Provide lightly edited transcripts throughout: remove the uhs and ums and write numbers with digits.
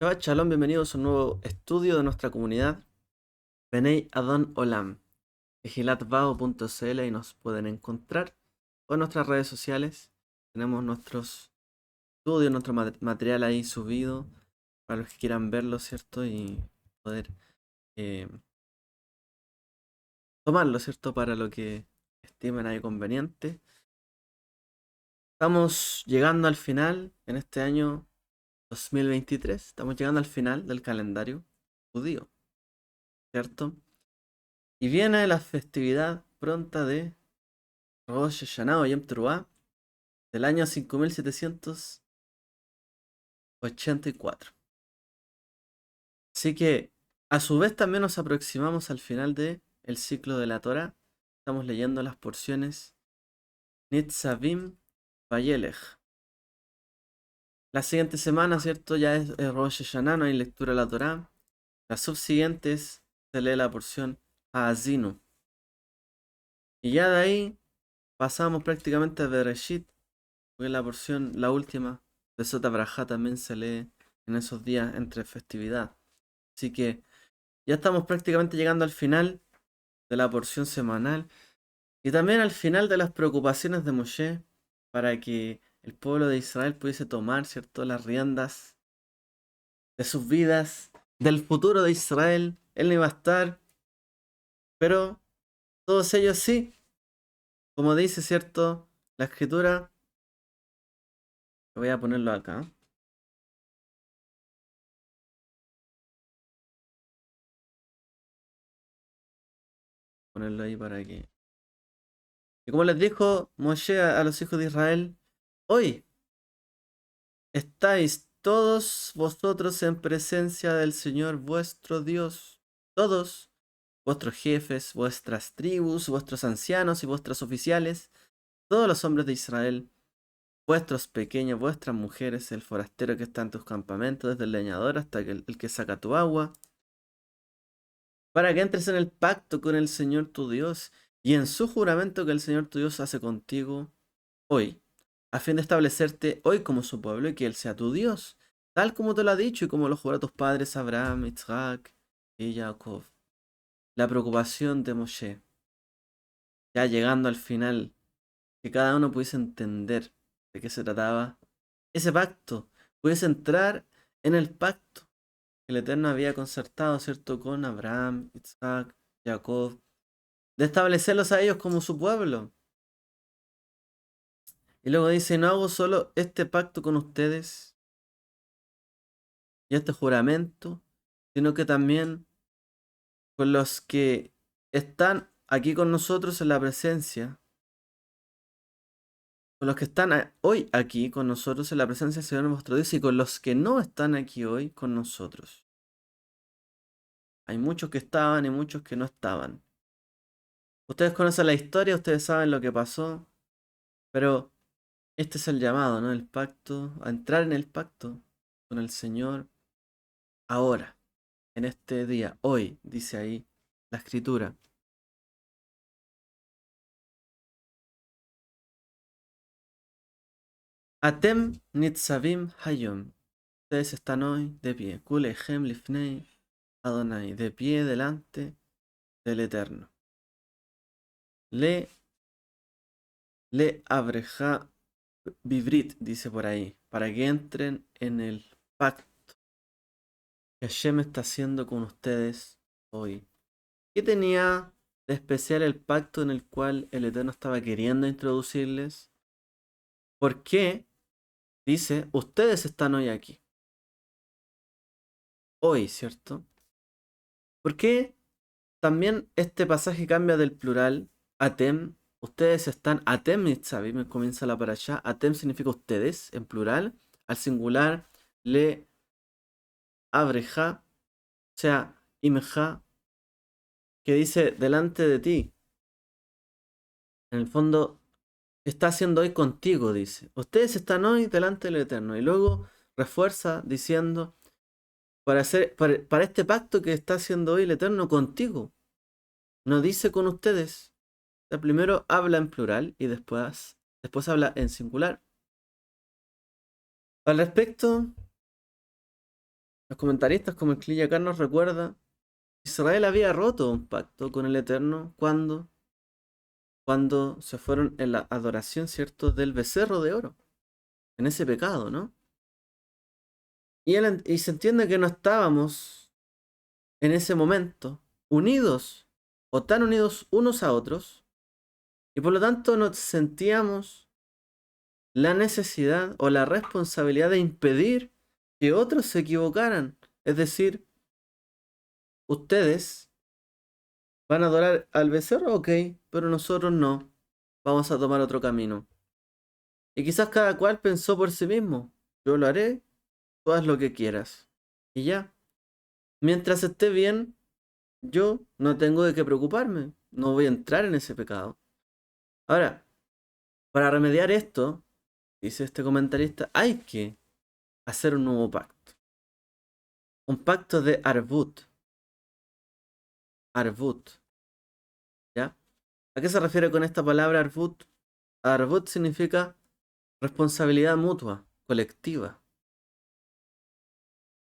Shabbat Shalom, bienvenidos a un nuevo estudio de nuestra comunidad Benei Adon Olam, vigilatvao.cl, y nos pueden encontrar o en nuestras redes sociales. Tenemos nuestros estudios, nuestro material ahí subido para los que quieran verlo, ¿cierto? Y poder eh, tomarlo, ¿cierto? Para lo que estimen ahí conveniente. Estamos llegando al final en este año 2023. Estamos llegando al final del calendario judío, ¿cierto? Y viene la festividad pronta de Rosh Hashanah o Yom Teruah del año 5784. Así que a su vez también nos aproximamos al final del ciclo de la Torah. Estamos leyendo las porciones Nitzavim Vayelech. La siguiente semana, ¿cierto? Ya es Rosh Hashanah, no hay lectura de la Torah. Las subsiguientes se lee la porción Haazinu. Y ya de ahí pasamos prácticamente a Bereshit, porque la porción, la última, de Sota Brajá también se lee en esos días entre festividad. Así que ya estamos prácticamente llegando al final de la porción semanal y también al final de las preocupaciones de Moshe para que el pueblo de Israel pudiese tomar, ¿cierto?, las riendas de sus vidas, del futuro de Israel. Él no iba a estar, pero todos ellos sí, como dice, ¿cierto?, la escritura. Voy a ponerlo acá. Ponerlo ahí para que... Y como les dijo Moshe a los hijos de Israel, hoy estáis todos vosotros en presencia del Señor vuestro Dios, todos vuestros jefes, vuestras tribus, vuestros ancianos y vuestros oficiales, todos los hombres de Israel, vuestros pequeños, vuestras mujeres, el forastero que está en tus campamentos, desde el leñador hasta el que saca tu agua, para que entres en el pacto con el Señor tu Dios y en su juramento que el Señor tu Dios hace contigo hoy, a fin de establecerte hoy como su pueblo y que Él sea tu Dios, tal como te lo ha dicho y como lo juró a tus padres Abraham, Isaac y Jacob. La preocupación de Moshe, ya llegando al final, que cada uno pudiese entender de qué se trataba ese pacto, pudiese entrar en el pacto que el Eterno había concertado, ¿cierto?, con Abraham, Isaac, Jacob, de establecerlos a ellos como su pueblo. Y luego dice, no hago solo este pacto con ustedes y este juramento, sino que también con los que están aquí con nosotros en la presencia, con los que están hoy aquí con nosotros en la presencia del Señor nuestro Dios y con los que no están aquí hoy con nosotros. Hay muchos que estaban y muchos que no estaban. Ustedes conocen la historia, ustedes saben lo que pasó, pero este es el llamado, ¿no? El pacto, a entrar en el pacto con el Señor ahora, en este día, hoy, dice ahí la escritura. Atem nitzavim hayom. Ustedes están hoy de pie. Kulechem lifnei Adonai. De pie delante del Eterno. Le, le abreja vibrit, dice por ahí. Para que entren en el pacto que Hashem está haciendo con ustedes hoy. ¿Qué tenía de especial el pacto en el cual el Eterno estaba queriendo introducirles? ¿Por qué? Dice, ustedes están hoy aquí. Hoy, ¿cierto? ¿Por qué también este pasaje cambia del plural, atem? Ustedes están, atem nitzavim, comienza la parashá. Atem significa ustedes, en plural. Al singular, le abreja, o sea, imja, que dice delante de ti. En el fondo, está haciendo hoy contigo, dice. Ustedes están hoy delante del Eterno. Y luego refuerza diciendo, para este pacto que está haciendo hoy el Eterno contigo. No dice con ustedes. O sea, primero habla en plural y después habla en singular. Al respecto, Los comentaristas como el Kli nos recuerda, Israel había roto un pacto con el Eterno cuando se fueron en la adoración, ¿cierto?, del becerro de oro, en ese pecado, ¿no? Y se entiende que no estábamos en ese momento unidos o tan unidos unos a otros, y por lo tanto nos sentíamos la necesidad o la responsabilidad de impedir que otros se equivocaran. Es decir, ustedes van a adorar al becerro, ok, pero nosotros no. Vamos a tomar otro camino. Y quizás cada cual pensó por sí mismo. Yo lo haré, tú haz lo que quieras. Y ya. Mientras esté bien, yo no tengo de qué preocuparme. No voy a entrar en ese pecado. Ahora, para remediar esto, dice este comentarista, hay que hacer un nuevo pacto. Un pacto de Arvut. Arvut. ¿Ya? ¿A qué se refiere con esta palabra Arvut? Arvut significa responsabilidad mutua, colectiva.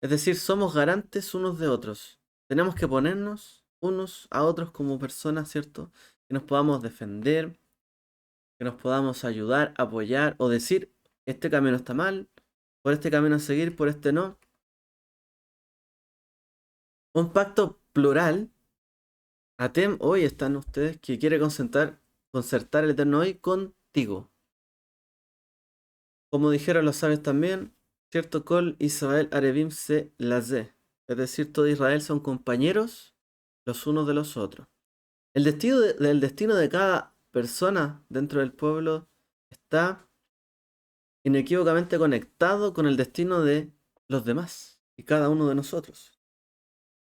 Es decir, somos garantes unos de otros. Tenemos que ponernos unos a otros como personas, ¿cierto? Que nos podamos defender, que nos podamos ayudar, apoyar o decir, este camino está mal, por este camino seguir, por este no. Un pacto plural. Atem, hoy están ustedes que quiere concertar el Eterno hoy contigo. Como dijeron los sabios también, cierto Kol Israel Arevim se lazé. Es decir, todo Israel son compañeros los unos de los otros. El destino de cada persona dentro del pueblo está inequívocamente conectado con el destino de los demás y cada uno de nosotros.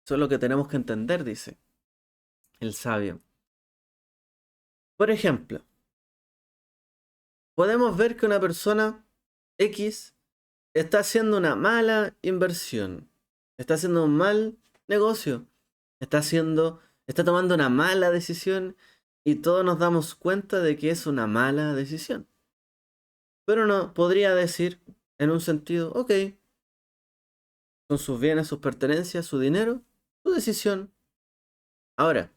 Eso es lo que tenemos que entender, dice el sabio. Por ejemplo, podemos ver que una persona X está haciendo una mala inversión, está haciendo un mal negocio, está tomando una mala decisión y todos nos damos cuenta de que es una mala decisión. Pero no podría decir en un sentido, ok, con sus bienes, sus pertenencias, su dinero, su decisión. Ahora,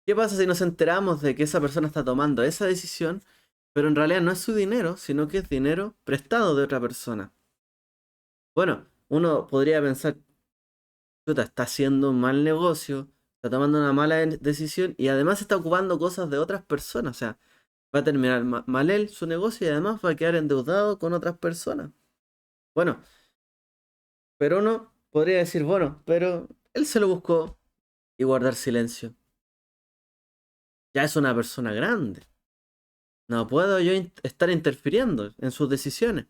¿qué pasa si nos enteramos de que esa persona está tomando esa decisión, pero en realidad no es su dinero, sino que es dinero prestado de otra persona? Bueno, uno podría pensar, chuta, está haciendo un mal negocio, está tomando una mala decisión y además está ocupando cosas de otras personas. O sea, va a terminar mal él su negocio y además va a quedar endeudado con otras personas. Bueno, pero uno podría decir, bueno, pero él se lo buscó y guardar silencio. Ya es una persona grande. No puedo yo estar interfiriendo en sus decisiones.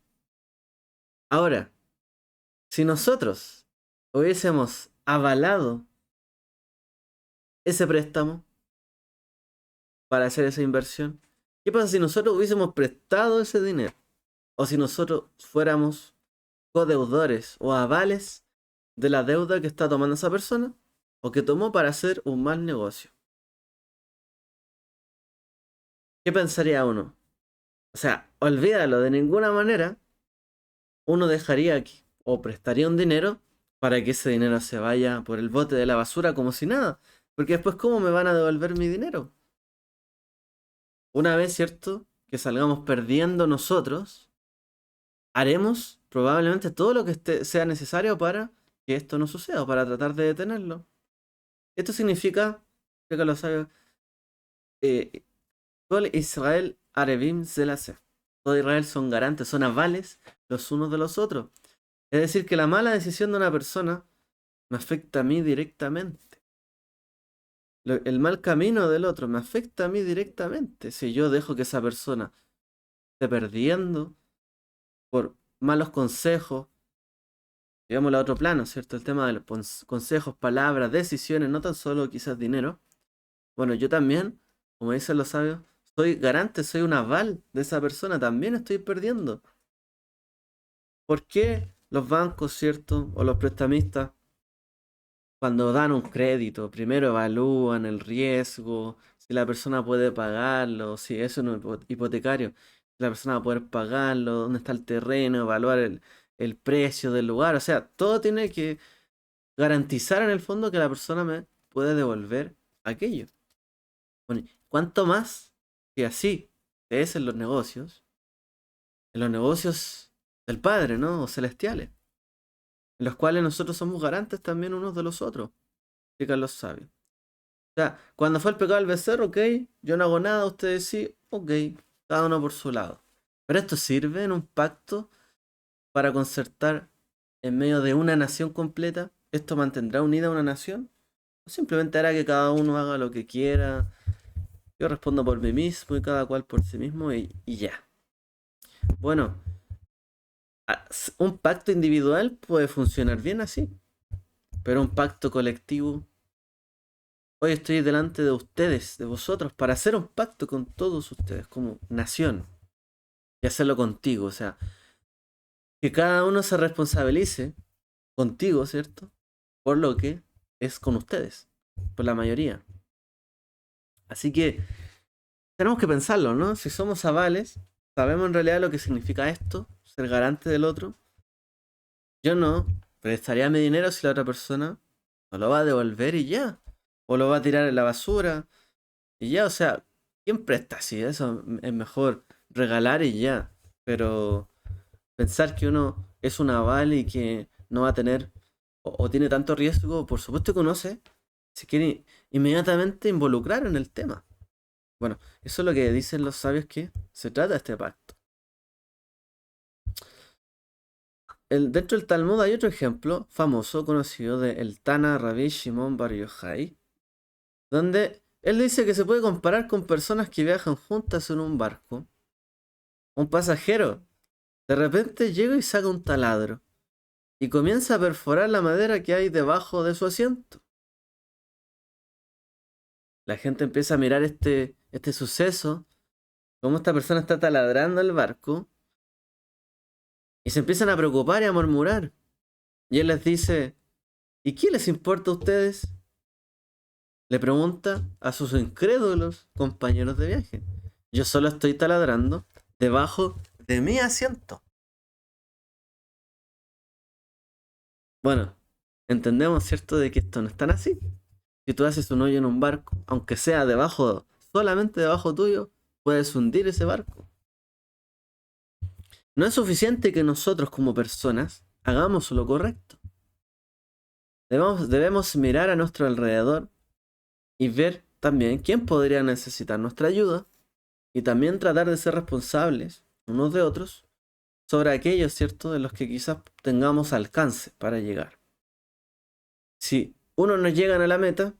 Ahora, si nosotros hubiésemos avalado ese préstamo para hacer esa inversión, ¿qué pasa si nosotros hubiésemos prestado ese dinero? O si nosotros fuéramos codeudores o avales de la deuda que está tomando esa persona o que tomó para hacer un mal negocio. ¿Qué pensaría uno? O sea, olvídalo, de ninguna manera uno dejaría aquí o prestaría un dinero para que ese dinero se vaya por el bote de la basura como si nada. Porque después, ¿cómo me van a devolver mi dinero? Una vez, ¿cierto? Que salgamos perdiendo nosotros, haremos probablemente todo lo que sea necesario para que esto no suceda o para tratar de detenerlo. Esto significa, creo que lo sabe, Kol Israel Arevim Zelase. Todo Israel son garantes, son avales los unos de los otros. Es decir, que la mala decisión de una persona me afecta a mí directamente. El mal camino del otro me afecta a mí directamente. Si yo dejo que esa persona esté perdiendo por malos consejos, digámoslo a otro plano, ¿cierto? El tema de los consejos, palabras, decisiones, no tan solo quizás dinero. Bueno, yo también, como dicen los sabios, soy garante, soy un aval de esa persona, también estoy perdiendo. ¿Por qué los bancos, ¿cierto? O los prestamistas, cuando dan un crédito, primero evalúan el riesgo, si la persona puede pagarlo, si eso no es hipotecario, si la persona va a poder pagarlo, dónde está el terreno, evaluar el precio del lugar, o sea, todo tiene que garantizar en el fondo que la persona me puede devolver aquello. Bueno, ¿cuánto más que así es en los negocios del Padre, ¿no? O celestiales, en los cuales nosotros somos garantes también unos de los otros, explican los sabios. O sea, cuando fue el pecado del becerro, ok, yo no hago nada, ustedes sí, ok, cada uno por su lado. Pero esto sirve en un pacto para concertar en medio de una nación completa. ¿Esto mantendrá unida una nación? ¿O simplemente hará que cada uno haga lo que quiera? Yo respondo por mí mismo y cada cual por sí mismo y ya. Bueno, un pacto individual puede funcionar bien así, pero un pacto colectivo. Hoy estoy delante de ustedes, de vosotros, para hacer un pacto con todos ustedes como nación y hacerlo contigo. O sea, que cada uno se responsabilice contigo, ¿cierto? Por lo que es con ustedes, por la mayoría. Así que tenemos que pensarlo, ¿no? Si somos avales, sabemos en realidad lo que significa esto, ser garante del otro. Yo no prestaría mi dinero si la otra persona no lo va a devolver y ya. O lo va a tirar en la basura y ya. O sea, ¿quién presta así? Eso es mejor regalar y ya. Pero pensar que uno es un aval y que no va a tener o tiene tanto riesgo, por supuesto que uno se quiere inmediatamente involucrar en el tema. Bueno, eso es lo que dicen los sabios que se trata de este pacto. Dentro del Talmud hay otro ejemplo famoso, conocido de el Tana Rabbi Shimon Bar Yochai, donde él dice que se puede comparar con personas que viajan juntas en un barco. Un pasajero de repente llega y saca un taladro y comienza a perforar la madera que hay debajo de su asiento. La gente empieza a mirar este suceso, cómo esta persona está taladrando el barco, y se empiezan a preocupar y a murmurar. Y él les dice, ¿y qué les importa a ustedes? Le pregunta a sus incrédulos compañeros de viaje. Yo solo estoy taladrando debajo de mi asiento. Bueno, entendemos, ¿cierto?, de que esto no es tan así. Si tú haces un hoyo en un barco, aunque sea debajo, solamente debajo tuyo, puedes hundir ese barco. No es suficiente que nosotros como personas hagamos lo correcto. Debemos mirar a nuestro alrededor y ver también quién podría necesitar nuestra ayuda y también tratar de ser responsables unos de otros sobre aquellos, ¿cierto?, de los que quizás tengamos alcance para llegar. Si uno no llega a la meta,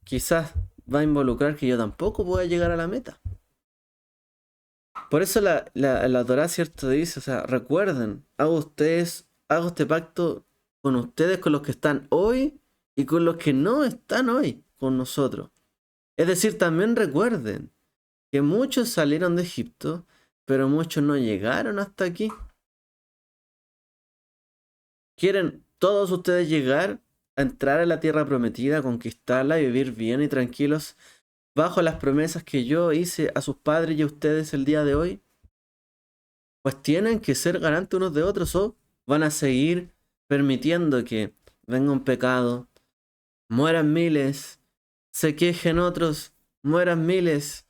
quizás va a involucrar que yo tampoco pueda llegar a la meta. Por eso la Torah, ¿cierto?, dice, o sea, recuerden, hago este pacto con ustedes, con los que están hoy y con los que no están hoy con nosotros. Es decir, también recuerden que muchos salieron de Egipto, pero muchos no llegaron hasta aquí. ¿Quieren todos ustedes llegar a entrar a la tierra prometida, conquistarla y vivir bien y tranquilos bajo las promesas que yo hice a sus padres y a ustedes el día de hoy? Pues tienen que ser garantes unos de otros o van a seguir permitiendo que venga un pecado, mueran miles, se quejen otros, mueran miles,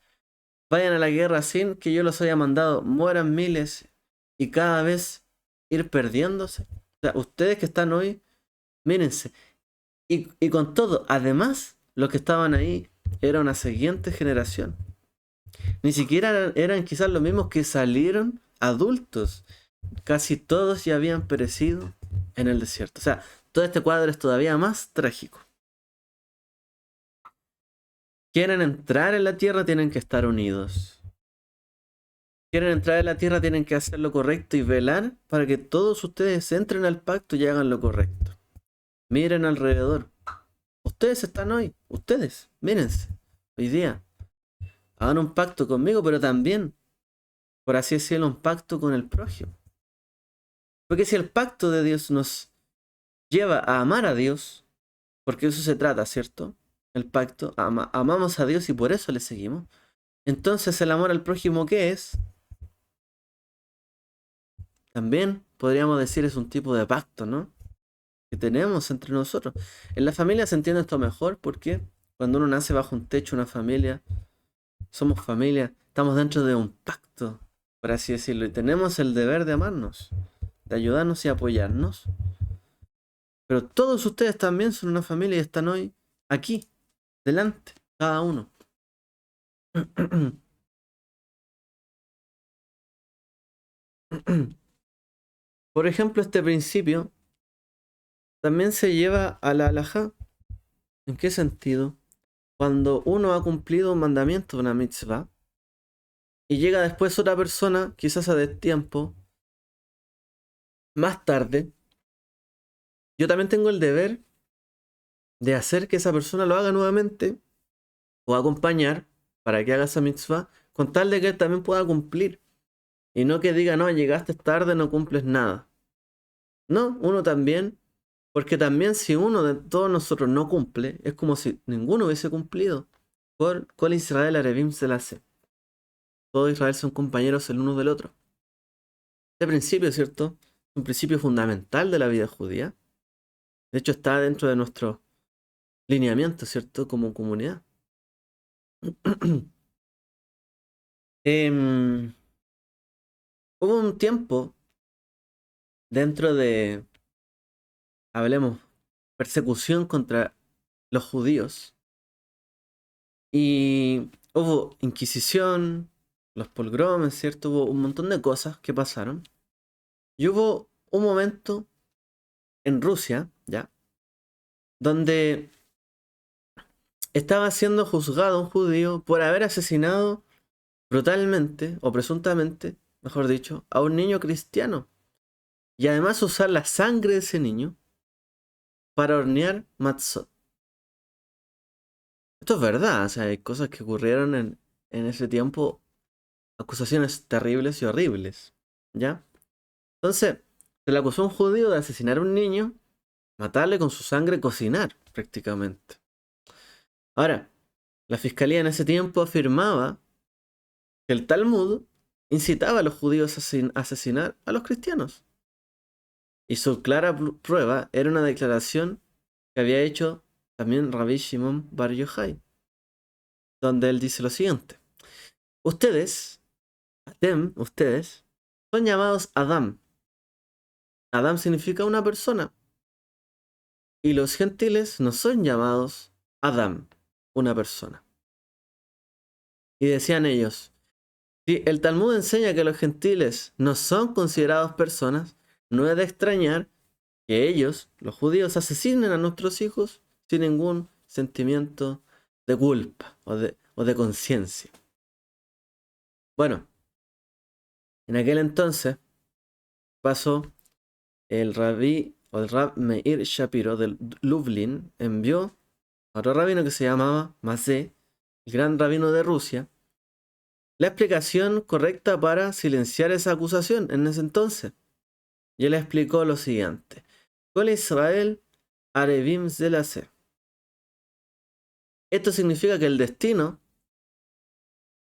vayan a la guerra sin que yo los haya mandado, mueran miles y cada vez ir perdiéndose. O sea, ustedes que están hoy, mírense. Y con todo, además, los que estaban ahí era una siguiente generación. Ni siquiera eran quizás los mismos que salieron adultos. Casi todos ya habían perecido en el desierto. O sea, todo este cuadro es todavía más trágico. Quieren entrar en la tierra, tienen que estar unidos. Quieren entrar en la tierra, tienen que hacer lo correcto y velar para que todos ustedes entren al pacto y hagan lo correcto. Miren alrededor. Ustedes están hoy. Ustedes, mírense. Hoy día. Hagan un pacto conmigo, pero también, por así decirlo, un pacto con el prójimo. Porque si el pacto de Dios nos lleva a amar a Dios, porque eso se trata, ¿cierto? El pacto, amamos a Dios y por eso le seguimos. Entonces el amor al prójimo, ¿qué es? también podríamos decir es un tipo de pacto, ¿no? Que tenemos entre nosotros. En la familia se entiende esto mejor porque cuando uno nace bajo un techo, una familia, somos familia, estamos dentro de un pacto, por así decirlo, y tenemos el deber de amarnos, de ayudarnos y apoyarnos. Pero todos ustedes también son una familia y están hoy aquí, delante, cada uno. Por ejemplo, este principio también se lleva a la halajá. ¿En qué sentido? Cuando uno ha cumplido un mandamiento, una mitzvah, y llega después otra persona, quizás a destiempo, más tarde, yo también tengo el deber de hacer que esa persona lo haga nuevamente o acompañar para que haga esa mitzvah, con tal de que él también pueda cumplir. Y no que diga, no, llegaste tarde, no cumples nada. No, uno también, porque también si uno de todos nosotros no cumple, es como si ninguno hubiese cumplido. Por Kol Israel Arevim Selassie. Todo Israel son compañeros el uno del otro. Este principio, ¿cierto? Es un principio fundamental de la vida judía. De hecho, está dentro de nuestro lineamiento, ¿cierto? Como comunidad. Em, Hubo un tiempo dentro de, hablemos, persecución contra los judíos. Y hubo inquisición, los pogromes, ¿cierto? Hubo un montón de cosas que pasaron. Y hubo un momento en Rusia, ¿ya? Donde estaba siendo juzgado un judío por haber asesinado brutalmente, o presuntamente, mejor dicho, a un niño cristiano. Y además usar la sangre de ese niño para hornear matzot. Esto es verdad, o sea, hay cosas que ocurrieron en ese tiempo, acusaciones terribles y horribles, ¿ya? Entonces, se le acusó a un judío de asesinar a un niño, matarle con su sangre, cocinar, prácticamente. Ahora, la fiscalía en ese tiempo afirmaba que el Talmud incitaba a los judíos a asesinar a los cristianos. Y su clara prueba era una declaración que había hecho también Rabbi Shimon Bar Yochai, donde él dice lo siguiente: ustedes, Atem, ustedes, son llamados Adam. Adam significa una persona. Y los gentiles no son llamados Adam, una persona. Y decían ellos, si el Talmud enseña que los gentiles no son considerados personas, no es de extrañar que ellos, los judíos, asesinen a nuestros hijos sin ningún sentimiento de culpa o de conciencia. Bueno, en aquel entonces pasó el rabí o el Rab Meir Shapiro de Lublin, envió a otro rabino que se llamaba Masé, el gran rabino de Rusia, la explicación correcta para silenciar esa acusación en ese entonces. Y él explicó lo siguiente: Kol Israel Arevim Zelase. Esto significa que el destino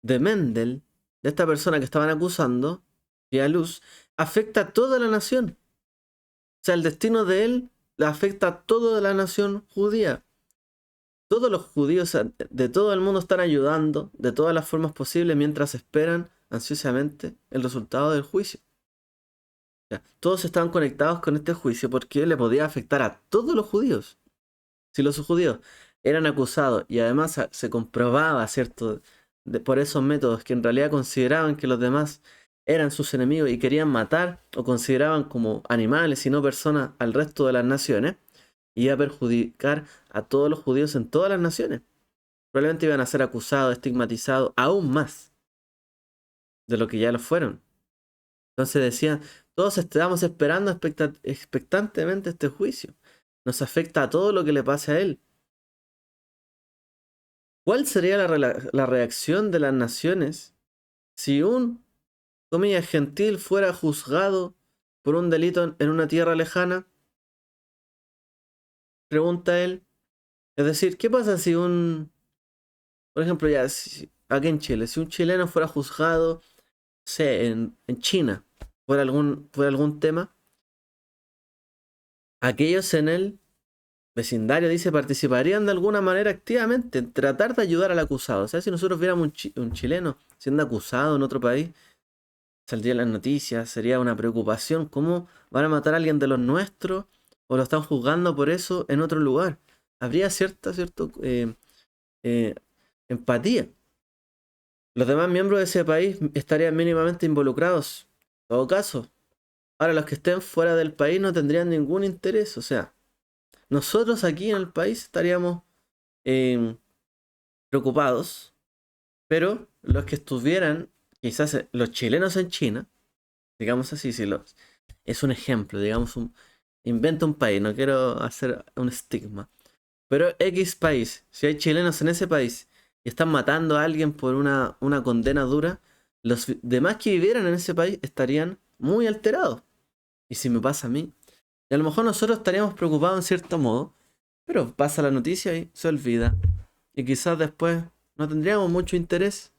de Mendel, de esta persona que estaban acusando, vía luz, afecta a toda la nación. O sea, el destino de él le afecta a toda la nación judía. Todos los judíos de todo el mundo están ayudando de todas las formas posibles mientras esperan ansiosamente el resultado del juicio. O sea, todos estaban conectados con este juicio porque le podía afectar a todos los judíos. Si los judíos eran acusados y además se comprobaba, ¿cierto?, por esos métodos que en realidad consideraban que los demás eran sus enemigos y querían matar o consideraban como animales y no personas al resto de las naciones, iba a perjudicar a todos los judíos en todas las naciones. Probablemente iban a ser acusados, estigmatizados aún más de lo que ya lo fueron. Entonces decían, todos estamos esperando expectantemente este juicio. Nos afecta a todo lo que le pase a él. ¿Cuál sería la reacción de las naciones si un, comillas, gentil fuera juzgado por un delito en una tierra lejana? Pregunta él. Es decir, ¿qué pasa si por ejemplo, ya, aquí en Chile, si un chileno fuera juzgado, sé, en China, por algún tema, aquellos en el vecindario, dice, participarían de alguna manera activamente en tratar de ayudar al acusado. O sea, si nosotros viéramos un chileno siendo acusado en otro país, saldría en las noticias, sería una preocupación. ¿Cómo van a matar a alguien de los nuestros? ¿O lo están juzgando por eso en otro lugar? Habría cierto, eh, empatía. Los demás miembros de ese país estarían mínimamente involucrados. En todo caso, ahora los que estén fuera del país no tendrían ningún interés. O sea, nosotros aquí en el país estaríamos eh, preocupados, pero los que estuvieran, quizás los chilenos en China, digamos así, si los, es un ejemplo, digamos, inventa un país, no quiero hacer un estigma, pero X país, si hay chilenos en ese país y están matando a alguien por una condena dura, los demás que vivieran en ese país estarían muy alterados. Y si me pasa a mí, y a lo mejor nosotros estaríamos preocupados en cierto modo, pero pasa la noticia y se olvida. Y quizás después no tendríamos mucho interés.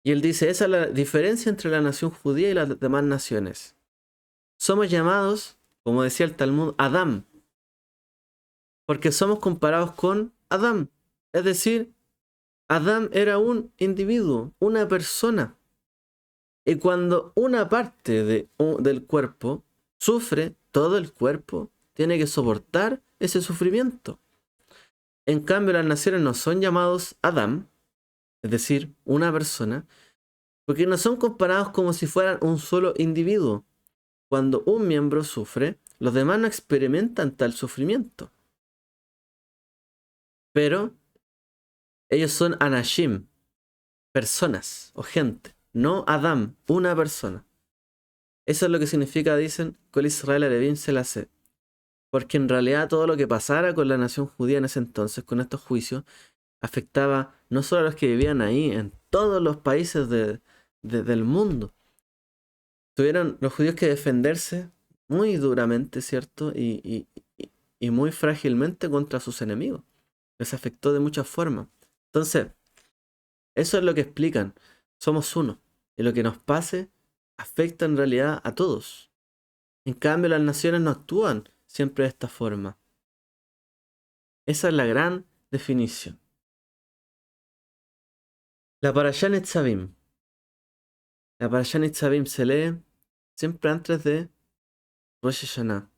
Y él dice, esa es la diferencia entre la nación judía y las demás naciones. Somos llamados, como decía el Talmud, Adam, porque somos comparados con Adam. Es decir, Adam era un individuo, una persona. Y cuando una parte del cuerpo sufre, todo el cuerpo tiene que soportar ese sufrimiento. En cambio, las naciones no son llamados Adam, es decir, una persona, porque no son comparados como si fueran un solo individuo. Cuando un miembro sufre, los demás no experimentan tal sufrimiento. Pero ellos son Anashim, personas o gente, no Adam, una persona. Eso es lo que significa, dicen, Kol Israel Arevim Selassie. Porque en realidad todo lo que pasara con la nación judía en ese entonces, con estos juicios, afectaba no solo a los que vivían ahí, en todos los países del mundo. Tuvieron los judíos que defenderse muy duramente, ¿cierto? Y muy frágilmente contra sus enemigos. Les afectó de muchas formas. Entonces, eso es lo que explican. Somos uno. Y lo que nos pase afecta en realidad a todos. En cambio, las naciones no actúan siempre de esta forma. Esa es la gran definición. La Parashá Netzavim. La Parashá Netzavim se lee siempre antes de Rosh Hashanah.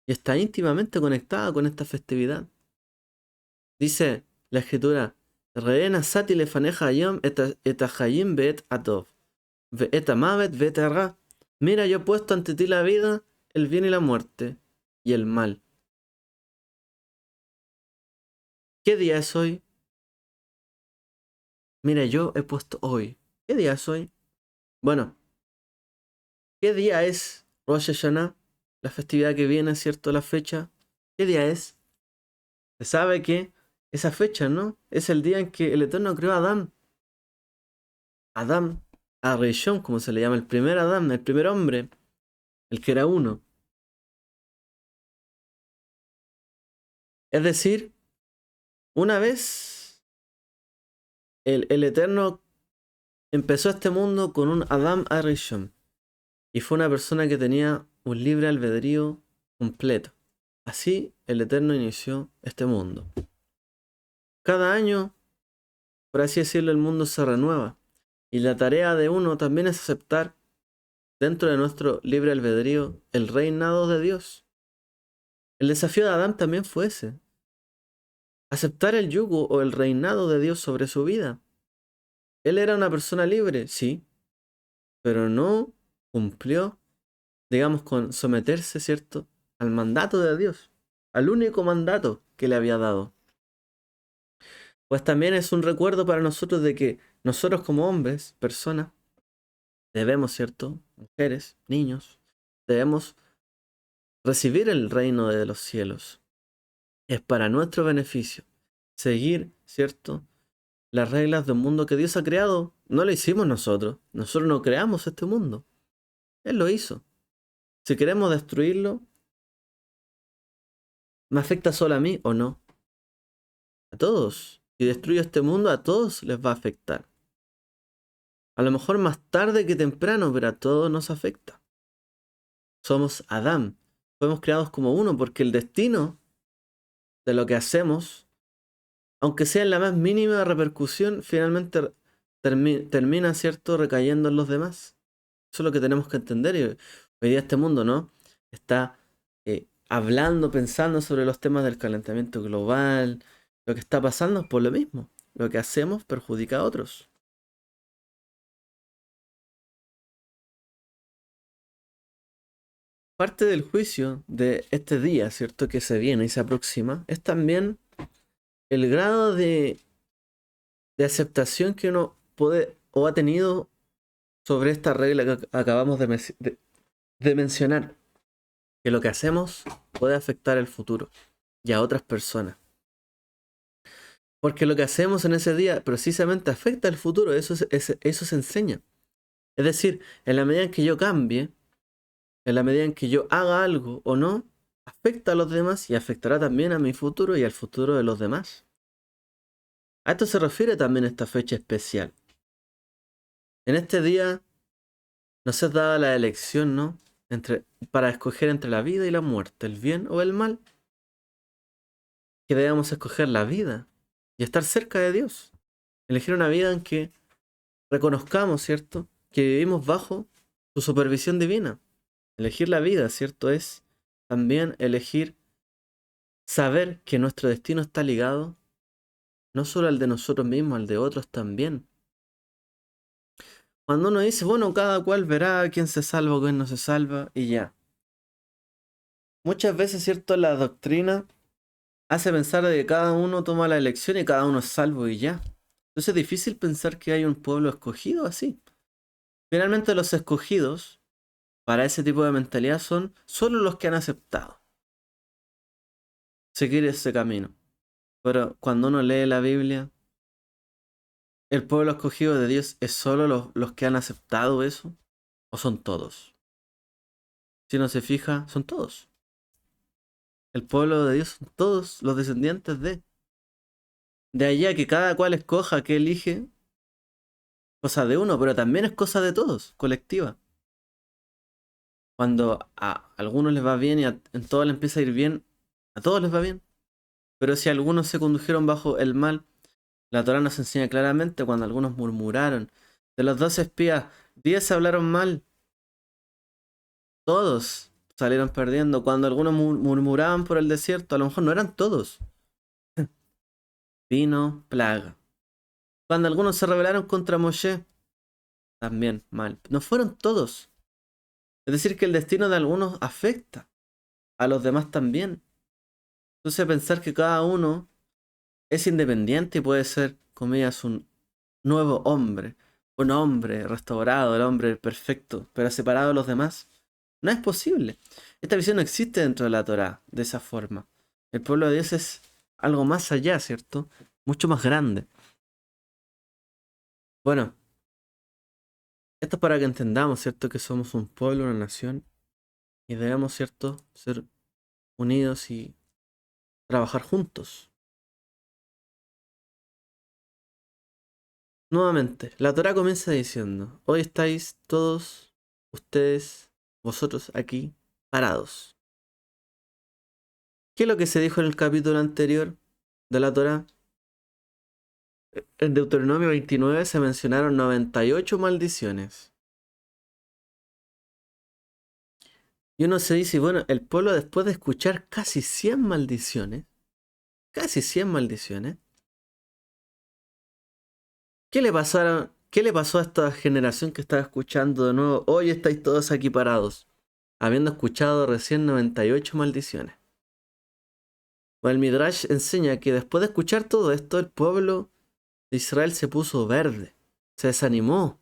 Y está íntimamente conectada con esta festividad. Dice la escritura, Re nasati lefaneja hayom et hachayim beet atov, ve'et hamavet ve'et hará. Mira, yo he puesto ante ti la vida, el bien y la muerte, y el mal. ¿Qué día es hoy? Mira, yo he puesto hoy. ¿Qué día es hoy? Bueno, ¿qué día es Rosh Hashanah? La festividad que viene, ¿cierto? La fecha. ¿Qué día es? Se sabe que esa fecha, ¿no? Es el día en que el Eterno creó a Adán. Adán, a Rishon, como se le llama, el primer Adán, el primer hombre, el que era uno. Es decir, una vez el Eterno empezó este mundo con un Adam Arishon. Y fue una persona que tenía un libre albedrío completo. Así el Eterno inició este mundo. Cada año, por así decirlo, el mundo se renueva. Y la tarea de uno también es aceptar, dentro de nuestro libre albedrío, el reinado de Dios. El desafío de Adán también fue ese. Aceptar el yugo o el reinado de Dios sobre su vida. Él era una persona libre, sí, pero no cumplió, digamos, con someterse, ¿cierto?, al mandato de Dios, al único mandato que le había dado. Pues también es un recuerdo para nosotros de que nosotros como hombres, personas, debemos, ¿cierto?, mujeres, niños, debemos recibir el reino de los cielos. Es para nuestro beneficio seguir, ¿cierto?, las reglas de un mundo que Dios ha creado. No lo hicimos nosotros. Nosotros no creamos este mundo. Él lo hizo. Si queremos destruirlo, ¿me afecta solo a mí o no? A todos. Si destruyo este mundo, a todos les va a afectar. A lo mejor más tarde que temprano, pero a todos nos afecta. somos Adán. Fuimos creados como uno porque el destino de lo que hacemos, aunque sea en la más mínima repercusión, finalmente termina, ¿cierto?, recayendo en los demás. Eso es lo que tenemos que entender. Y hoy día este mundo, ¿no?, está hablando, pensando sobre los temas del calentamiento global. Lo que está pasando es por lo mismo. Lo que hacemos perjudica a otros. Parte del juicio de este día, ¿cierto?, que se viene y se aproxima, es también el grado de aceptación que uno puede o ha tenido sobre esta regla que acabamos de mencionar, que lo que hacemos puede afectar el futuro y a otras personas. Porque lo que hacemos en ese día precisamente afecta el futuro, eso se enseña. Es decir, en la medida en que yo cambie, en la medida en que yo haga algo o no, afecta a los demás y afectará también a mi futuro y al futuro de los demás. A esto se refiere también esta fecha especial. En este día nos es dada la elección, ¿no?, para escoger entre la vida y la muerte, el bien o el mal. Que debemos escoger la vida y estar cerca de Dios. Elegir una vida en que reconozcamos, ¿cierto?, que vivimos bajo su supervisión divina. Elegir la vida, ¿cierto?, es también elegir saber que nuestro destino está ligado no solo al de nosotros mismos, al de otros también. Cuando uno dice, bueno, cada cual verá quién se salva o quién no se salva, y ya. Muchas veces, ¿cierto?, la doctrina hace pensar de que cada uno toma la elección y cada uno es salvo y ya. Entonces es difícil pensar que hay un pueblo escogido así. Finalmente los escogidos para ese tipo de mentalidad son solo los que han aceptado seguir ese camino. Pero cuando uno lee la Biblia, ¿el pueblo escogido de Dios es solo los que han aceptado eso? ¿O son todos? Si uno se fija, son todos. El pueblo de Dios son todos los descendientes de. De allá que cada cual escoja qué elige, cosa de uno, pero también es cosa de todos, colectiva. Cuando a algunos les va bien y en todos les empieza a ir bien, a todos les va bien. Pero si algunos se condujeron bajo el mal, la Torá nos enseña claramente cuando algunos murmuraron. De los 12 espías, 10 hablaron mal. Todos salieron perdiendo. Cuando algunos murmuraban por el desierto, a lo mejor no eran todos. Vino plaga. Cuando algunos se rebelaron contra Moshe, también mal. No fueron todos. Es decir, que el destino de algunos afecta a los demás también. Entonces pensar que cada uno es independiente y puede ser, comillas, un nuevo hombre, un hombre restaurado, el hombre perfecto, pero separado de los demás, no es posible. Esta visión no existe dentro de la Torá de esa forma. El pueblo de Dios es algo más allá, ¿cierto? Mucho más grande. Bueno, esto es para que entendamos, ¿cierto?, que somos un pueblo, una nación, y debemos, ¿cierto?, ser unidos y trabajar juntos. Nuevamente, la Torá comienza diciendo, hoy estáis todos ustedes, vosotros aquí, parados. ¿Qué es lo que se dijo en el capítulo anterior de la Torá? En Deuteronomio 29 se mencionaron 98 maldiciones. Y uno se dice, bueno, el pueblo después de escuchar casi 100 maldiciones, ¿qué le pasó a esta generación que estaba escuchando de nuevo? Hoy estáis todos aquí parados, habiendo escuchado recién 98 maldiciones. Bueno, el Midrash enseña que después de escuchar todo esto, el pueblo de Israel se puso verde, se desanimó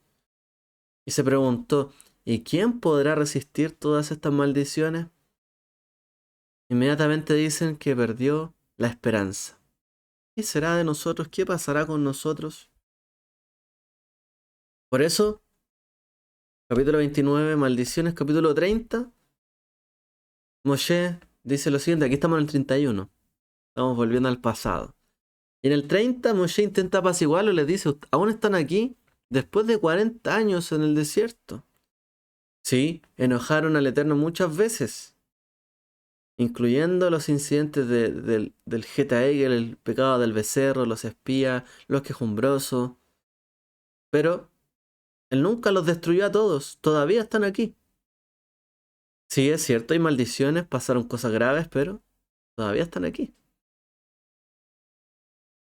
y se preguntó, ¿y quién podrá resistir todas estas maldiciones? Inmediatamente dicen que perdió la esperanza. ¿Qué será de nosotros? ¿Qué pasará con nosotros? Por eso, capítulo 29, maldiciones, capítulo 30, Moshe dice lo siguiente, aquí estamos en el 31, estamos volviendo al pasado. Y en el 30 Moshe intenta apaciguarlo y les dice, aún están aquí después de 40 años en el desierto. Sí, enojaron al Eterno muchas veces, incluyendo los incidentes del Geta Egel, el pecado del becerro, los espías, los quejumbrosos, pero Él nunca los destruyó a todos, todavía están aquí. Sí, es cierto, hay maldiciones, pasaron cosas graves, pero todavía están aquí.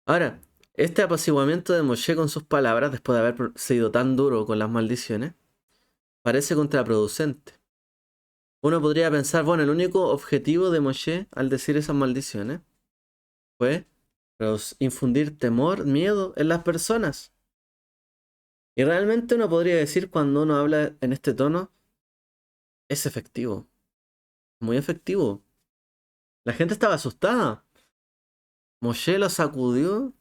Ahora, este apaciguamiento de Moshe con sus palabras, después de haber sido tan duro con las maldiciones, parece contraproducente. Uno podría pensar, bueno, el único objetivo de Moshe al decir esas maldiciones fue infundir temor, miedo en las personas. Y realmente uno podría decir, cuando uno habla en este tono, es efectivo, muy efectivo. La gente estaba asustada. Moshe lo sacudió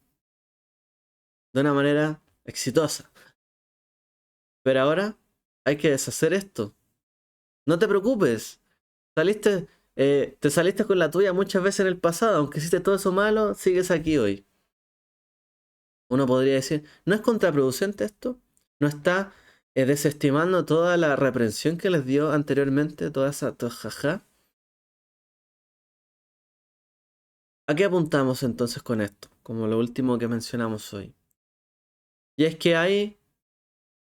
de una manera exitosa. Pero ahora hay que deshacer esto. No te preocupes. Saliste, te saliste con la tuya muchas veces en el pasado. Aunque hiciste todo eso malo, sigues aquí hoy. Uno podría decir, ¿no es contraproducente esto? ¿No está desestimando toda la reprensión que les dio anteriormente, toda esa tojaja? ¿A qué apuntamos entonces con esto? Como lo último que mencionamos hoy. Y es que hay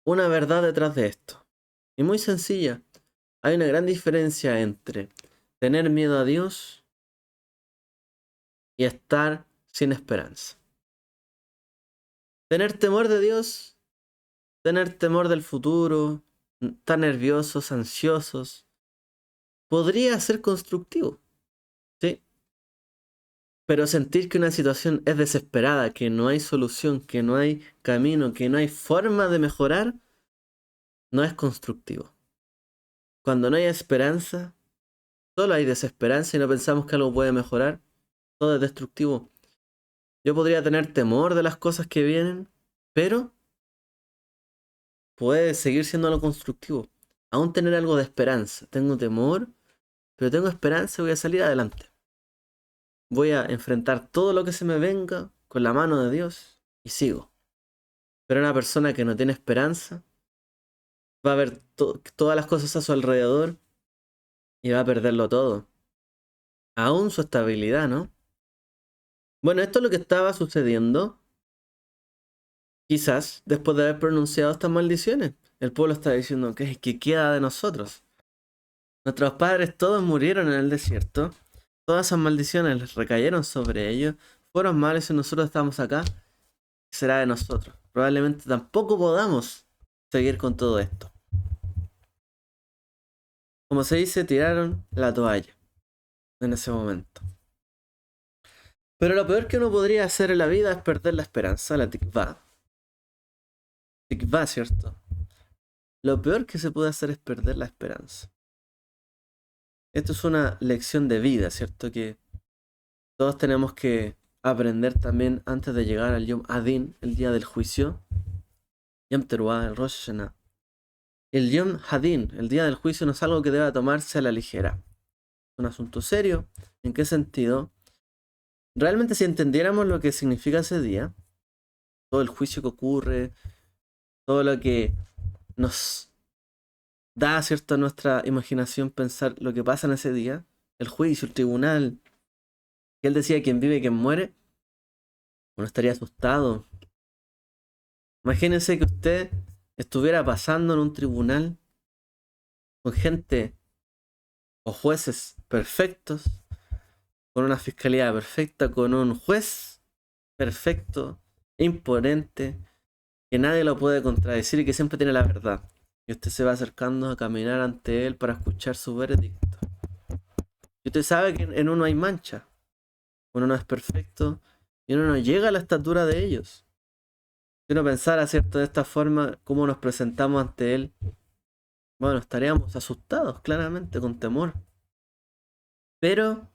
una verdad detrás de esto. Y muy sencilla. Hay una gran diferencia entre tener miedo a Dios y estar sin esperanza. Tener temor de Dios, tener temor del futuro, estar nerviosos, ansiosos, podría ser constructivo, ¿sí? Pero sentir que una situación es desesperada, que no hay solución, que no hay camino, que no hay forma de mejorar, no es constructivo. Cuando no hay esperanza, solo hay desesperanza y no pensamos que algo puede mejorar, todo es destructivo. Yo podría tener temor de las cosas que vienen, pero puede seguir siendo algo constructivo. Aún tener algo de esperanza. Tengo temor, pero tengo esperanza y voy a salir adelante. Voy a enfrentar todo lo que se me venga con la mano de Dios y sigo. Pero una persona que no tiene esperanza va a ver todas las cosas a su alrededor y va a perderlo todo. Aún su estabilidad, ¿no? Bueno, esto es lo que estaba sucediendo quizás después de haber pronunciado estas maldiciones. El pueblo está diciendo, ¿qué queda de nosotros? Nuestros padres todos murieron en el desierto. Todas esas maldiciones les recayeron sobre ellos. Fueron malos y nosotros estamos acá. ¿Qué será de nosotros? Probablemente tampoco podamos seguir con todo esto. Como se dice, tiraron la toalla en ese momento. Pero lo peor que uno podría hacer en la vida es perder la esperanza, la tikvah. Tikvah, ¿cierto? Lo peor que se puede hacer es perder la esperanza. Esto es una lección de vida, ¿cierto? Que todos tenemos que aprender también antes de llegar al Yom Adin, el día del juicio. Yom Teruah, el Rosh Hashanah. El Yom Hadin, el día del juicio, no es algo que deba tomarse a la ligera. Es un asunto serio. ¿En qué sentido? Realmente si entendiéramos lo que significa ese día, todo el juicio que ocurre, todo lo que nos da, ¿cierto?, a nuestra imaginación pensar lo que pasa en ese día, el juicio, el tribunal, que él decía quién vive y quién muere, uno estaría asustado. Imagínense que usted estuviera pasando en un tribunal con gente o jueces perfectos, con una fiscalía perfecta, con un juez perfecto, imponente, que nadie lo puede contradecir y que siempre tiene la verdad. Y usted se va acercando a caminar ante él para escuchar su veredicto. Y usted sabe que en uno hay mancha, uno no es perfecto y uno no llega a la estatura de ellos. Si uno pensara, ¿cierto?, de esta forma, cómo nos presentamos ante él, bueno, estaríamos asustados, claramente, con temor. Pero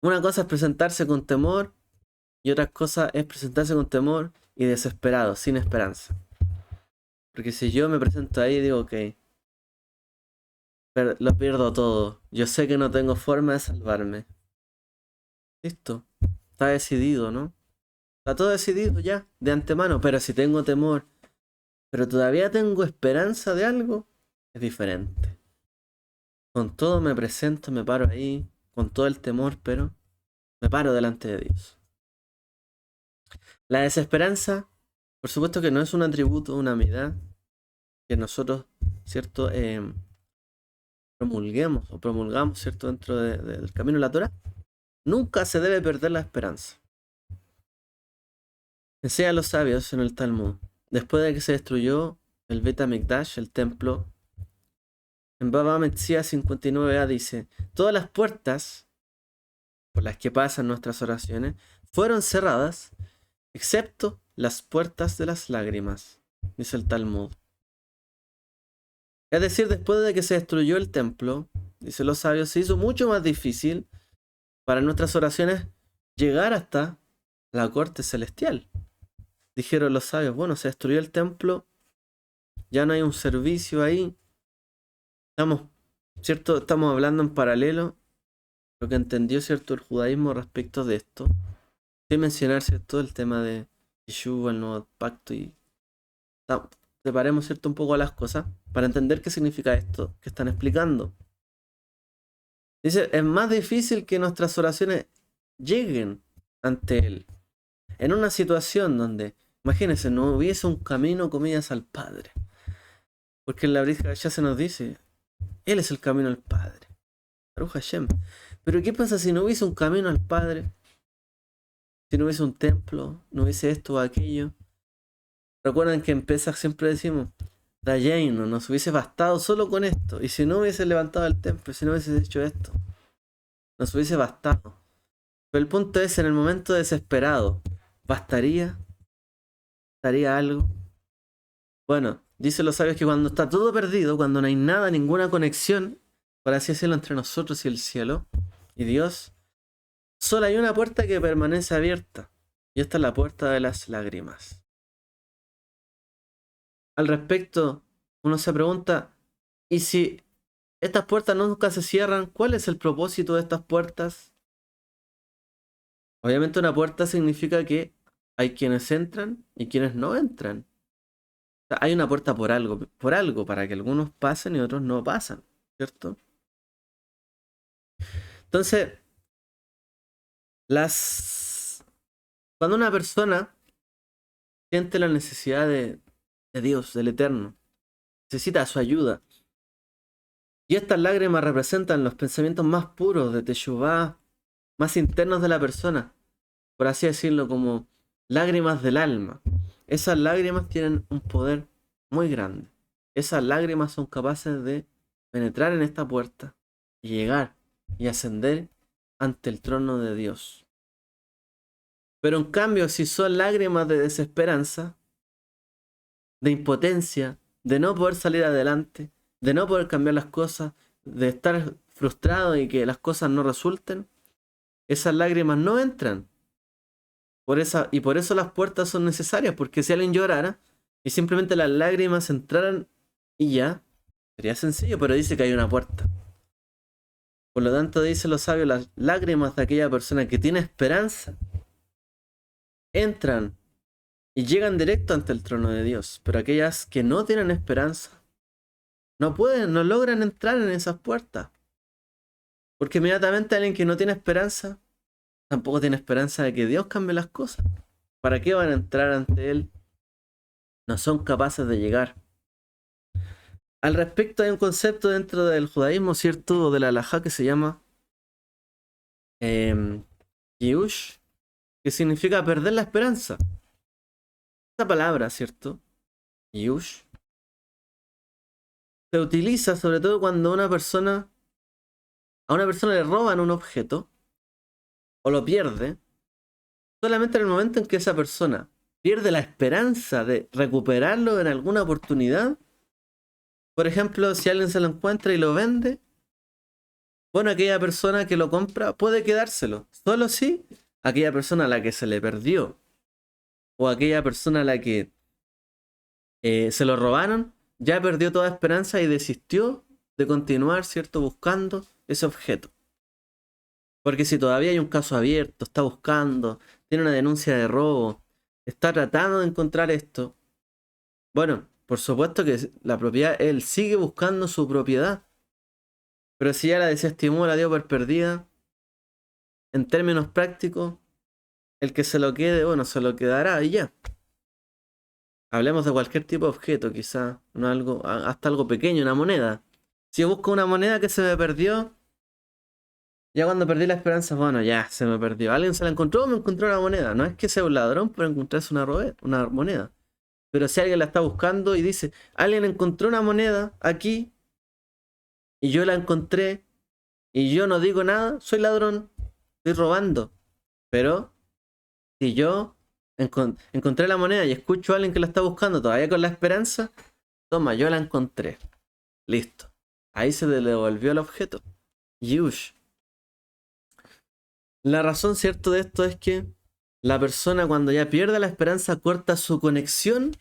una cosa es presentarse con temor y otra cosa es presentarse con temor y desesperado, sin esperanza. Porque si yo me presento ahí y digo, ok, lo pierdo todo, yo sé que no tengo forma de salvarme. Listo, está decidido, ¿no? Está todo decidido ya, de antemano, pero si tengo temor, pero todavía tengo esperanza de algo, es diferente. Con todo me presento, me paro ahí, con todo el temor, pero me paro delante de Dios. La desesperanza, por supuesto que no es un atributo, una amidad que nosotros, ¿cierto? Promulguemos o promulgamos, ¿cierto? Dentro del camino de la Torah. Nunca se debe perder la esperanza. Enseñan los sabios en el Talmud. Después de que se destruyó el Bet HaMikdash, el templo, en Baba Metzia 59a dice: todas las puertas por las que pasan nuestras oraciones fueron cerradas, excepto las puertas de las lágrimas, dice el Talmud. Es decir, después de que se destruyó el templo, dice los sabios, se hizo mucho más difícil para nuestras oraciones llegar hasta la corte celestial. Dijeron los sabios, bueno, se destruyó el templo, ya no hay un servicio ahí. ¿Cierto? Estamos hablando en paralelo lo que entendió, ¿cierto?, el judaísmo respecto de esto. Sin mencionar, ¿cierto?, el tema de Yeshua, el nuevo pacto, y separemos, ¿cierto?, un poco las cosas para entender qué significa esto que están explicando. Dice, es más difícil que nuestras oraciones lleguen ante Él. En una situación donde, imagínense, no hubiese un camino, comillas, al Padre. Porque en la Brit ya se nos dice, Él es el camino al Padre. Baruch Hashem. Pero ¿qué pasa si no hubiese un camino al Padre? Si no hubiese un templo, no hubiese esto o aquello. Recuerden que en Pesach siempre decimos, Dayaino, nos hubiese bastado solo con esto. Y si no hubiese levantado el templo, si no hubiese hecho esto, nos hubiese bastado. Pero el punto es, en el momento desesperado, ¿bastaría? ¿Bastaría algo? Bueno, dicen los sabios que cuando está todo perdido, cuando no hay nada, ninguna conexión, por así decirlo, entre nosotros y el cielo y Dios, solo hay una puerta que permanece abierta. Y esta es la puerta de las lágrimas. Al respecto, uno se pregunta, ¿y si estas puertas nunca se cierran? ¿Cuál es el propósito de estas puertas? Obviamente una puerta significa que hay quienes entran y quienes no entran. O sea, hay una puerta por algo, para que algunos pasen y otros no pasan, ¿cierto? Entonces, cuando una persona siente la necesidad de Dios, del Eterno, necesita su ayuda, y estas lágrimas representan los pensamientos más puros de Teshuvah, más internos de la persona, por así decirlo, como lágrimas del alma. Esas lágrimas tienen un poder muy grande. Esas lágrimas son capaces de penetrar en esta puerta y llegar y ascender ante el trono de Dios. Pero en cambio, si son lágrimas de desesperanza, de impotencia, de no poder salir adelante, de no poder cambiar las cosas, de estar frustrado y que las cosas no resulten, esas lágrimas no entran. Y por eso las puertas son necesarias, porque si alguien llorara y simplemente las lágrimas entraran y ya, sería sencillo, pero dice que hay una puerta. Por lo tanto, dicen los sabios, las lágrimas de aquella persona que tiene esperanza entran y llegan directo ante el trono de Dios, pero aquellas que no tienen esperanza no pueden, no logran entrar en esas puertas. Porque inmediatamente alguien que no tiene esperanza, tampoco tiene esperanza de que Dios cambie las cosas. ¿Para qué van a entrar ante Él? No son capaces de llegar. Al respecto hay un concepto dentro del judaísmo, ¿cierto? O de la halajá que se llama Yiush, que significa perder la esperanza. Esta palabra, ¿cierto? Yiush se utiliza sobre todo cuando a una persona le roban un objeto o lo pierde, solamente en el momento en que esa persona pierde la esperanza de recuperarlo en alguna oportunidad. Por ejemplo, si alguien se lo encuentra y lo vende, bueno, aquella persona que lo compra puede quedárselo. Solo si aquella persona a la que se le perdió o aquella persona a la que se lo robaron ya perdió toda esperanza y desistió de continuar, ¿cierto?, buscando ese objeto. Porque si todavía hay un caso abierto, está buscando, tiene una denuncia de robo, está tratando de encontrar esto, bueno, por supuesto que la propiedad, él sigue buscando su propiedad. Pero si ya la desestimó, la dio por perdida, en términos prácticos, el que se lo quede, bueno, se lo quedará y ya. Hablemos de cualquier tipo de objeto, quizá, no algo, hasta algo pequeño, una moneda. Si yo busco una moneda que se me perdió, ya cuando perdí la esperanza, bueno, ya se me perdió. ¿Alguien se la encontró o me encontró una moneda? No es que sea un ladrón por encontrarse una moneda. Pero si alguien la está buscando y dice, alguien encontró una moneda aquí y yo la encontré y yo no digo nada, soy ladrón, estoy robando. Pero si yo encontré la moneda y escucho a alguien que la está buscando todavía con la esperanza, toma, yo la encontré. Listo. Ahí se le devolvió el objeto. Yush. La razón, cierto, de esto es que la persona cuando ya pierde la esperanza corta su conexión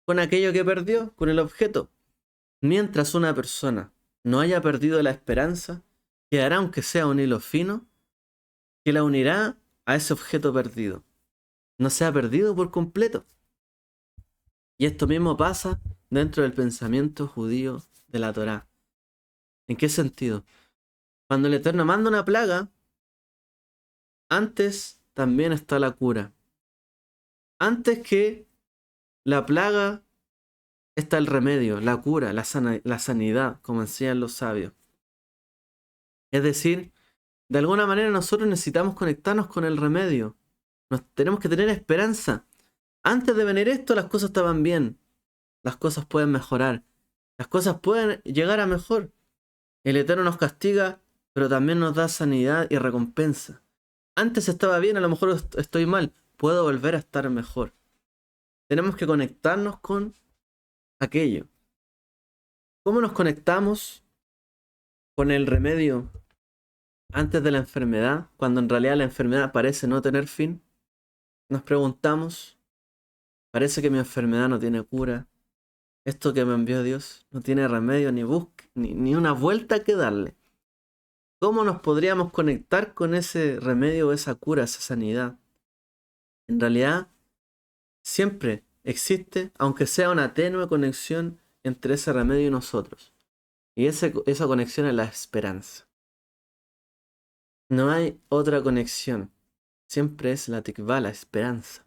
con aquello que perdió, con el objeto. Mientras una persona no haya perdido la esperanza, quedará aunque sea un hilo fino que la unirá a ese objeto perdido. No se ha perdido por completo. Y esto mismo pasa dentro del pensamiento judío de la Torá. ¿En qué sentido? Cuando el Eterno manda una plaga, antes también está la cura. Antes que la plaga está el remedio, la cura, la sanidad, como enseñan los sabios. Es decir, de alguna manera nosotros necesitamos conectarnos con el remedio. Tenemos que tener esperanza. Antes de venir esto, las cosas estaban bien. Las cosas pueden mejorar. Las cosas pueden llegar a mejor. El Eterno nos castiga, pero también nos da sanidad y recompensa. Antes estaba bien, a lo mejor estoy mal. Puedo volver a estar mejor. Tenemos que conectarnos con aquello. ¿Cómo nos conectamos con el remedio antes de la enfermedad, cuando en realidad la enfermedad parece no tener fin? Nos preguntamos, parece que mi enfermedad no tiene cura. Esto que me envió Dios no tiene remedio ni una vuelta que darle. ¿Cómo nos podríamos conectar con ese remedio, esa cura, esa sanidad? En realidad, siempre existe, aunque sea una tenue conexión entre ese remedio y nosotros. Y esa conexión es la esperanza. No hay otra conexión. Siempre es la tikvá, la esperanza.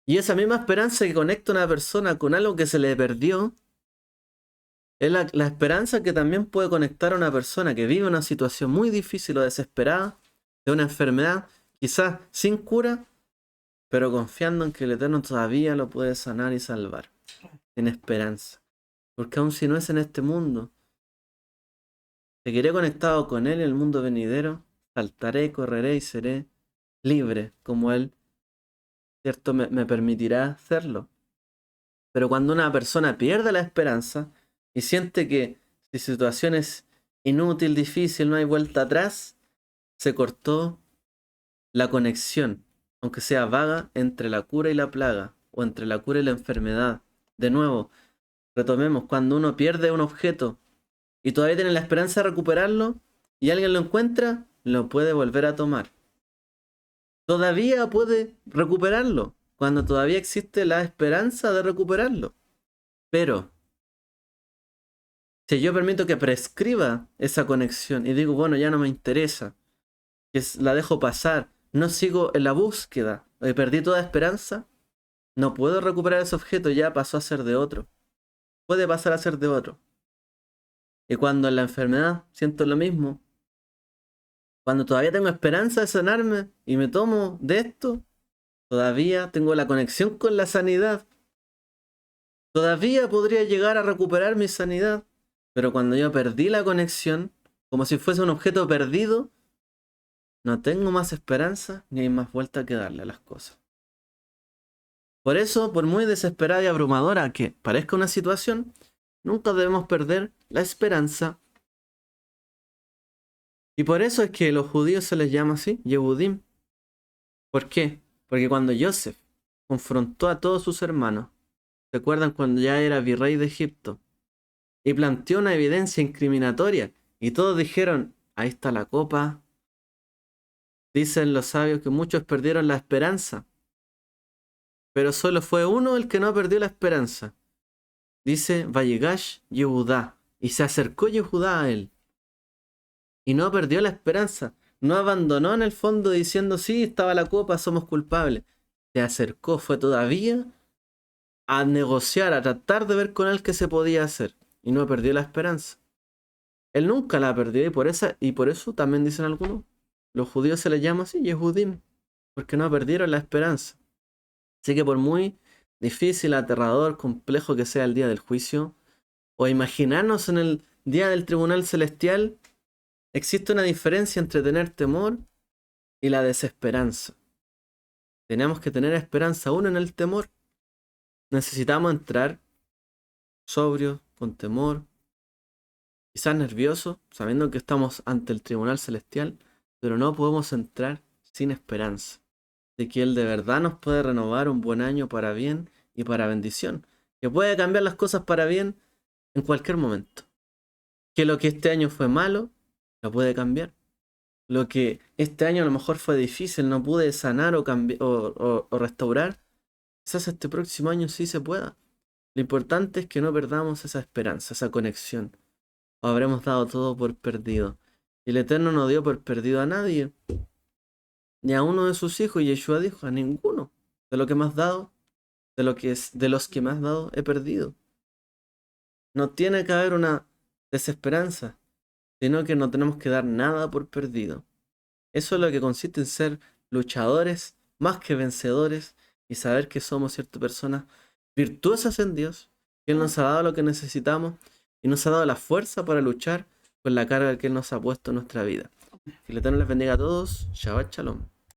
Y esa misma esperanza que conecta a una persona con algo que se le perdió, es la esperanza que también puede conectar a una persona que vive una situación muy difícil o desesperada, de una enfermedad, quizás sin cura, pero confiando en que el Eterno todavía lo puede sanar y salvar. En esperanza. Porque aun si no es en este mundo, seguiré conectado con Él en el mundo venidero, saltaré, correré y seré libre como Él, ¿cierto? Me permitirá hacerlo. Pero cuando una persona pierde la esperanza y siente que si su situación es inútil, difícil, no hay vuelta atrás, se cortó la conexión, aunque sea vaga, entre la cura y la plaga, o entre la cura y la enfermedad. De nuevo, retomemos, cuando uno pierde un objeto y todavía tiene la esperanza de recuperarlo, y alguien lo encuentra, lo puede volver a tomar. Todavía puede recuperarlo, cuando todavía existe la esperanza de recuperarlo. Pero si yo permito que prescriba esa conexión y digo, bueno, ya no me interesa, la dejo pasar, no sigo en la búsqueda, perdí toda esperanza, no puedo recuperar ese objeto, ya pasó a ser de otro. Puede pasar a ser de otro. Y cuando en la enfermedad siento lo mismo, cuando todavía tengo esperanza de sanarme y me tomo de esto, todavía tengo la conexión con la sanidad. Todavía podría llegar a recuperar mi sanidad. Pero cuando yo perdí la conexión, como si fuese un objeto perdido, no tengo más esperanza ni hay más vuelta que darle a las cosas. Por eso, por muy desesperada y abrumadora que parezca una situación, nunca debemos perder la esperanza. Y por eso es que a los judíos se les llama así, Yehudim. ¿Por qué? Porque cuando Joseph confrontó a todos sus hermanos, ¿se acuerdan cuando ya era virrey de Egipto? Y planteó una evidencia incriminatoria. Y todos dijeron, ahí está la copa. Dicen los sabios que muchos perdieron la esperanza. Pero solo fue uno el que no perdió la esperanza. Dice Vayigash Yehudá. Y se acercó Yehudá a él. Y no perdió la esperanza. No abandonó en el fondo diciendo, sí, estaba la copa, somos culpables. Se acercó, fue todavía a negociar, a tratar de ver con él qué se podía hacer. Y no perdió la esperanza. Él nunca la perdió y por eso también dicen algunos, los judíos se les llama así, Yehudim, porque no perdieron la esperanza. Así que por muy difícil, aterrador, complejo que sea el día del juicio, o imaginarnos en el día del tribunal celestial, existe una diferencia entre tener temor y la desesperanza. Tenemos que tener esperanza aún en el temor. Necesitamos entrar sobrios, con temor, quizás nerviosos, sabiendo que estamos ante el tribunal celestial, pero no podemos entrar sin esperanza de que Él de verdad nos puede renovar un buen año para bien y para bendición, que puede cambiar las cosas para bien en cualquier momento. Que lo que este año fue malo, lo puede cambiar. Lo que este año a lo mejor fue difícil, no pude sanar o restaurar, quizás este próximo año sí se pueda. Lo importante es que no perdamos esa esperanza, esa conexión. O habremos dado todo por perdido. Y el Eterno no dio por perdido a nadie, ni a uno de sus hijos. Y Yeshua dijo, a ninguno. De lo que me has dado, de los que me has dado, he perdido. No tiene que haber una desesperanza, sino que no tenemos que dar nada por perdido. Eso es lo que consiste en ser luchadores más que vencedores y saber que somos ciertas personas virtuosas en Dios, que Él nos ha dado lo que necesitamos y nos ha dado la fuerza para luchar con la carga que Él nos ha puesto en nuestra vida. Que el Eterno les bendiga a todos. Shabbat Shalom.